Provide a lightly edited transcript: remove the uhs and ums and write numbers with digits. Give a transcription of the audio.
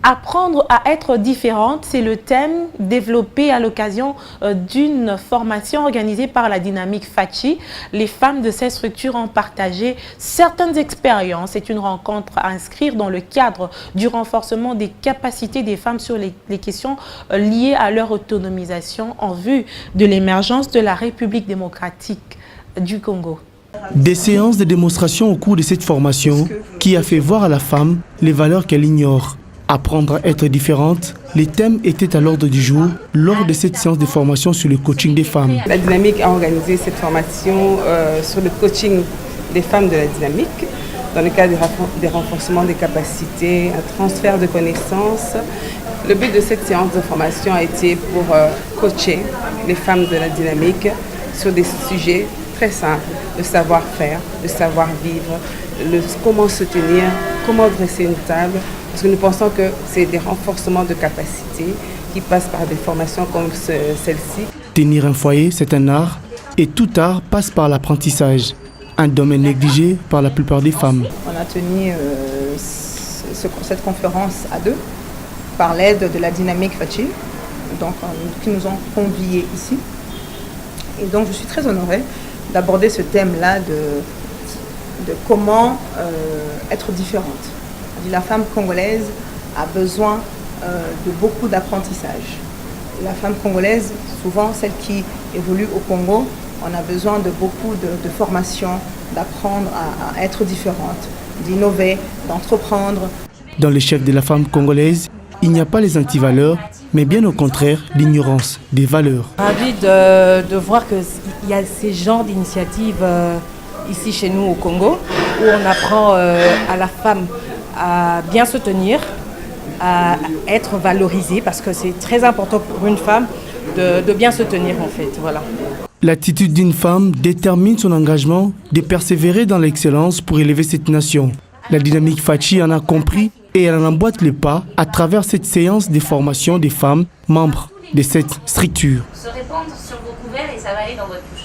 Apprendre à être différente, c'est le thème développé à l'occasion d'une formation organisée par la Dynamique Fachi. Les femmes de cette structure ont partagé certaines expériences. C'est une rencontre à inscrire dans le cadre du renforcement des capacités des femmes sur les questions liées à leur autonomisation en vue de l'émergence de la République démocratique du Congo. Des séances de démonstration au cours de cette formation qui a fait voir à la femme les valeurs qu'elle ignore. Apprendre à être différente, les thèmes étaient à l'ordre du jour lors de cette séance de formation sur le coaching des femmes. La Dynamique a organisé cette formation sur le coaching des femmes de la Dynamique, dans le cadre des renforcements des capacités, un transfert de connaissances. Le but de cette séance de formation a été pour coacher les femmes de la Dynamique sur des sujets très simples, le savoir-faire, le savoir-vivre, comment se tenir, comment dresser une table. Parce que nous pensons que c'est des renforcements de capacités qui passent par des formations comme celle-ci. Tenir un foyer, c'est un art, et tout art passe par l'apprentissage, un domaine négligé par la plupart des femmes. On a tenu cette conférence à deux, par l'aide de la Dynamique Fachi, donc, qui nous ont conviés ici. Et donc je suis très honorée d'aborder ce thème-là de comment être différente. La femme congolaise a besoin de beaucoup d'apprentissage. La femme congolaise, souvent celle qui évolue au Congo, on a besoin de beaucoup de formation, d'apprendre à être différente, d'innover, d'entreprendre. Dans les chefs de la femme congolaise, il n'y a pas les antivaleurs, mais bien au contraire, l'ignorance des valeurs. Ravi de voir qu'il y a ces genres d'initiatives ici chez nous au Congo, où on apprend à la femme à bien se tenir, à être valorisée, parce que c'est très important pour une femme de bien se tenir en fait. Voilà. L'attitude d'une femme détermine son engagement de persévérer dans l'excellence pour élever cette nation. La Dynamique Fachi en a compris et elle en emboîte le pas à travers cette séance de formation des femmes membres de cette structure. Se répandre sur vos couverts et ça va aller dans votre bouche.